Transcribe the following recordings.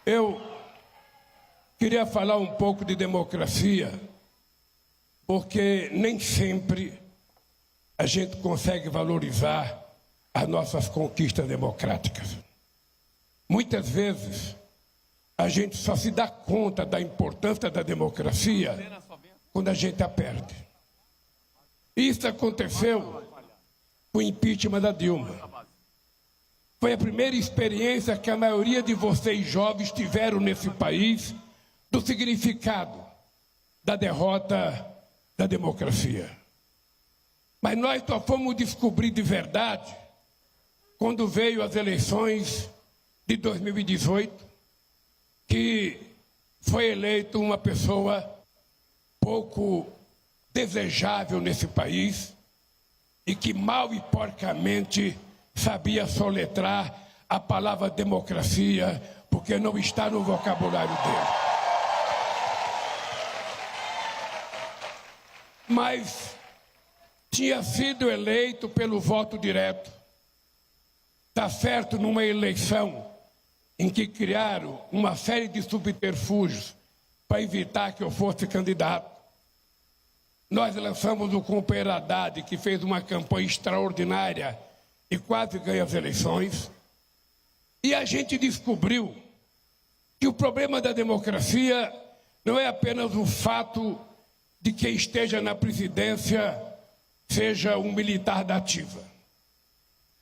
Eu queria falar um pouco de democracia, porque nem sempre a gente consegue valorizar as nossas conquistas democráticas. Muitas vezes, a gente só se dá conta da importância da democracia quando a gente a perde. Isso aconteceu com o impeachment da Dilma. Foi a primeira experiência que a maioria de vocês jovens tiveram nesse país do significado da derrota da democracia. Mas nós só fomos descobrir de verdade quando veio as eleições de 2018, que foi eleito uma pessoa pouco desejável nesse país e que mal e porcamente sabia soletrar a palavra democracia, porque não está no vocabulário dele. Mas tinha sido eleito pelo voto direto. Está certo, numa eleição em que criaram uma série de subterfúgios para evitar que eu fosse candidato. Nós lançamos o companheiro Haddad, que fez uma campanha extraordinária e quase ganha as eleições. E a gente descobriu que o problema da democracia não é apenas o fato de quem esteja na presidência seja um militar da ativa.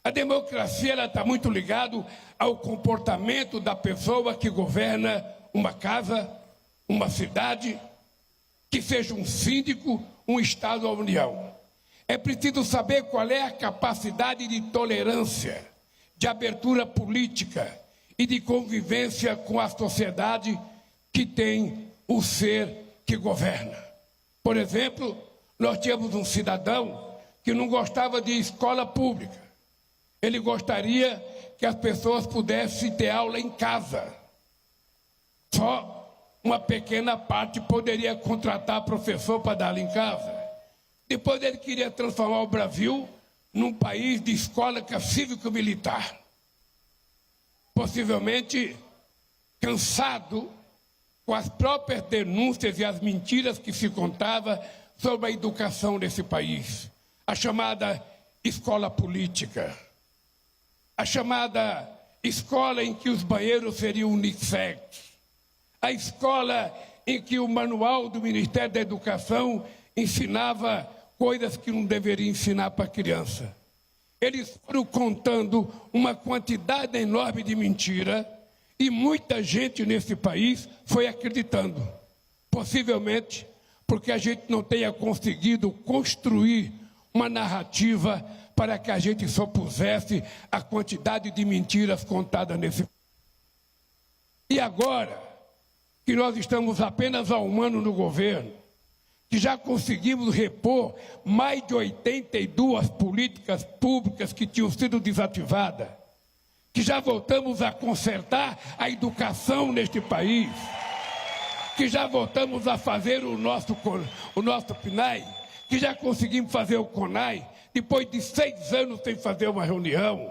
A democracia está muito ligada ao comportamento da pessoa que governa uma casa, uma cidade, que seja um síndico, um Estado ou União. É preciso saber qual é a capacidade de tolerância, de abertura política e de convivência com a sociedade que tem o ser que governa. Por exemplo, nós tínhamos um cidadão que não gostava de escola pública. Ele gostaria que as pessoas pudessem ter aula em casa. Só uma pequena parte poderia contratar professor para dar aula em casa. Depois ele queria transformar o Brasil num país de escola cívico-militar. Possivelmente cansado com as próprias denúncias e as mentiras que se contava sobre a educação desse país. A chamada escola política. A chamada escola em que os banheiros seriam unissex. A escola em que o manual do Ministério da Educação ensinava coisas que não deveria ensinar para a criança. Eles foram contando uma quantidade enorme de mentira e muita gente nesse país foi acreditando. Possivelmente porque a gente não tenha conseguido construir uma narrativa para que a gente só pusesse a quantidade de mentiras contadas nesse país. E agora que nós estamos apenas há um ano no governo, que já conseguimos repor mais de 82 políticas públicas que tinham sido desativadas, que já voltamos a consertar a educação neste país, que já voltamos a fazer o nosso PNAE, que já conseguimos fazer o CONAI, depois de 6 anos sem fazer uma reunião,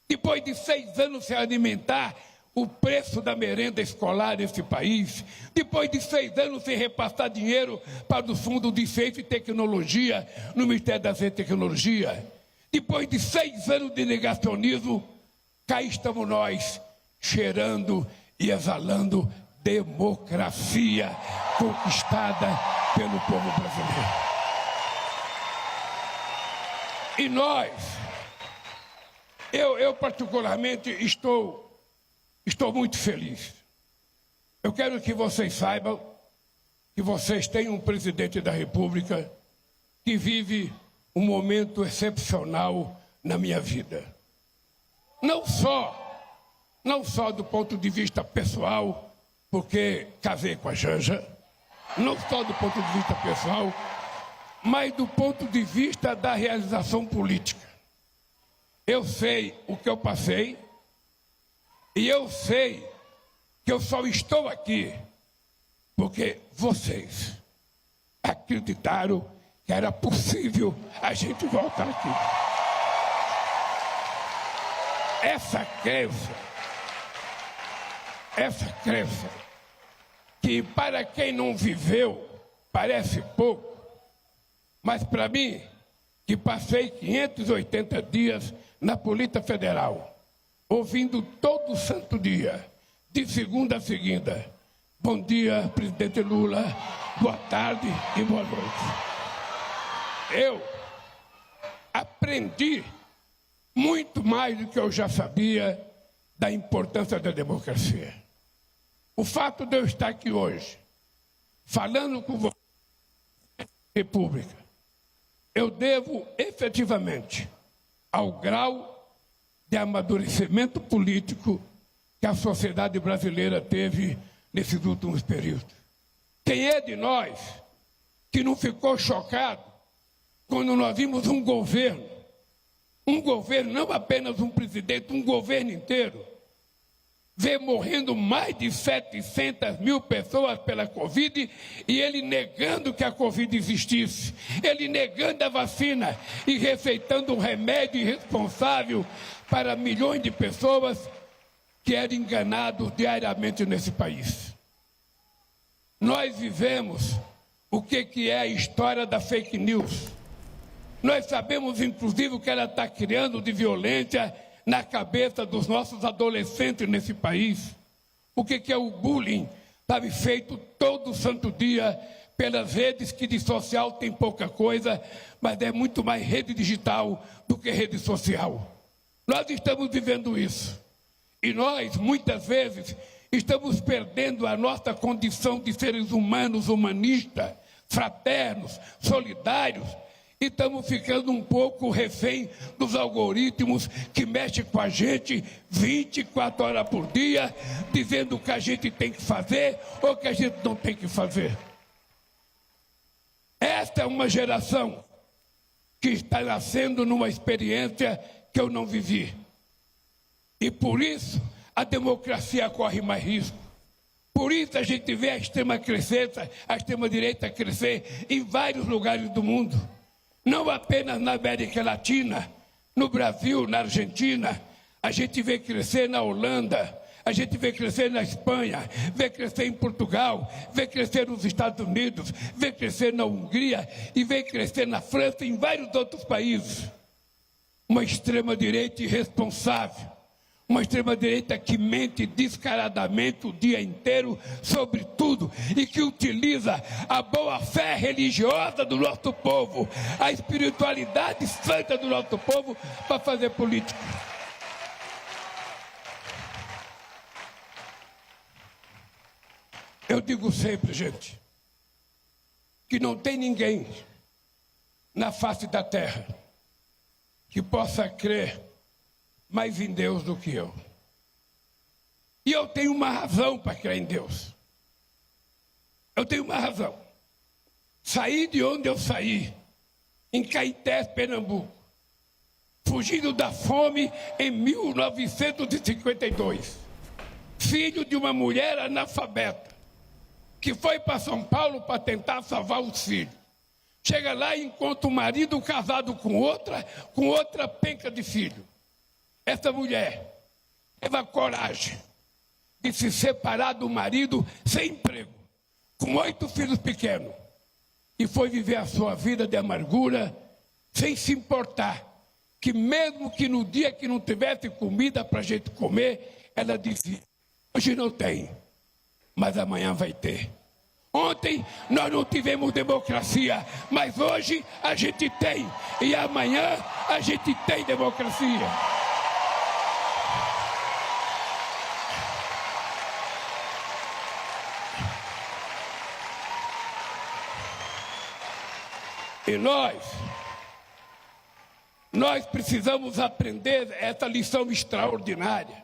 depois de 6 anos sem alimentar o preço da merenda escolar nesse país, depois de 6 anos sem repassar dinheiro para o Fundo de Ciência e Tecnologia no Ministério da Ciência e Tecnologia, depois de 6 anos de negacionismo, cá estamos nós, cheirando e exalando democracia conquistada pelo povo brasileiro. E nós, eu particularmente estou muito feliz. Eu quero que vocês saibam que vocês têm um presidente da República que vive um momento excepcional na minha vida. Não só do ponto de vista pessoal, porque casei com a Janja, não só do ponto de vista pessoal, mas do ponto de vista da realização política. Eu sei o que eu passei, e eu sei que eu só estou aqui porque vocês acreditaram que era possível a gente voltar aqui. essa crença que para quem não viveu parece pouco, mas para mim, que passei 580 dias na Polícia Federal, ouvindo todo santo dia, de segunda a segunda, bom dia, presidente Lula, boa tarde e boa noite. Eu aprendi muito mais do que eu já sabia da importância da democracia. O fato de eu estar aqui hoje, falando com você, República, eu devo efetivamente ao grau de amadurecimento político que a sociedade brasileira teve nesses últimos períodos. Quem é de nós que não ficou chocado quando nós vimos um governo, não apenas um presidente, um governo inteiro, ver morrendo mais de 700 mil pessoas pela Covid e ele negando que a Covid existisse, ele negando a vacina e receitando um remédio irresponsável para milhões de pessoas que eram enganados diariamente nesse país. Nós vivemos o que é a história da fake news. Nós sabemos, inclusive, o que ela está criando de violência na cabeça dos nossos adolescentes nesse país. O que é o bullying, sabe, feito todo santo dia pelas redes que de social tem pouca coisa, mas é muito mais rede digital do que rede social. Nós estamos vivendo isso. E nós, muitas vezes, estamos perdendo a nossa condição de seres humanos, humanistas, fraternos, solidários, e estamos ficando um pouco refém dos algoritmos que mexem com a gente 24 horas por dia, dizendo o que a gente tem que fazer ou o que a gente não tem que fazer. Esta é uma geração que está nascendo numa experiência que eu não vivi. E por isso a democracia corre mais risco. Por isso a gente vê a extrema-direita crescer em vários lugares do mundo. Não apenas na América Latina, no Brasil, na Argentina, a gente vê crescer na Holanda, a gente vê crescer na Espanha, vê crescer em Portugal, vê crescer nos Estados Unidos, vê crescer na Hungria e vê crescer na França e em vários outros países. Uma extrema-direita irresponsável, uma extrema-direita que mente descaradamente o dia inteiro sobre tudo e que utiliza a boa-fé religiosa do nosso povo, a espiritualidade santa do nosso povo para fazer política. Eu digo sempre, gente, que não tem ninguém na face da terra que possa crer mais em Deus do que eu. E eu tenho uma razão para crer em Deus. Eu tenho uma razão. Saí de onde eu saí, em Caetés, Pernambuco, fugindo da fome em 1952. Filho de uma mulher analfabeta, que foi para São Paulo para tentar salvar os filhos. Chega lá e encontra o marido casado com outra penca de filho. Essa mulher teve a coragem de se separar do marido sem emprego, com 8 filhos pequenos, e foi viver a sua vida de amargura, sem se importar, que mesmo que no dia que não tivesse comida para a gente comer, ela dizia, hoje não tem, mas amanhã vai ter. Ontem nós não tivemos democracia, mas hoje a gente tem, e amanhã a gente tem democracia. E nós precisamos aprender essa lição extraordinária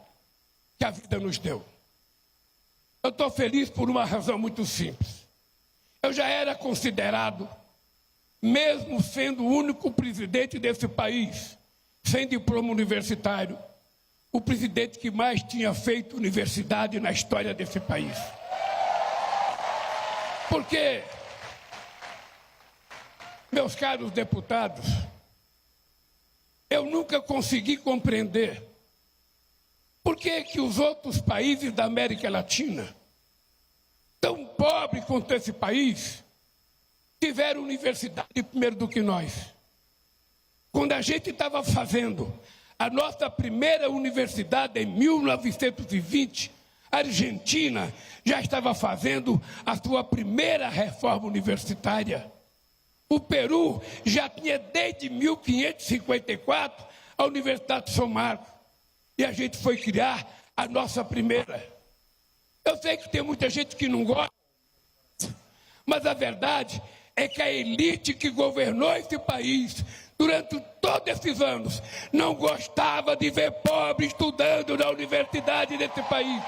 que a vida nos deu. Eu estou feliz por uma razão muito simples. Eu já era considerado, mesmo sendo o único presidente desse país, sem diploma universitário, o presidente que mais tinha feito universidade na história desse país. Porque, meus caros deputados, eu nunca consegui compreender por que que os outros países da América Latina, tão pobres quanto esse país, tiveram universidade primeiro do que nós? Quando a gente estava fazendo a nossa primeira universidade em 1920, a Argentina já estava fazendo a sua primeira reforma universitária. O Peru já tinha desde 1554 a Universidade de São Marcos. E a gente foi criar a nossa primeira. Eu sei que tem muita gente que não gosta, mas a verdade é que a elite que governou esse país durante todos esses anos não gostava de ver pobre estudando na universidade desse país.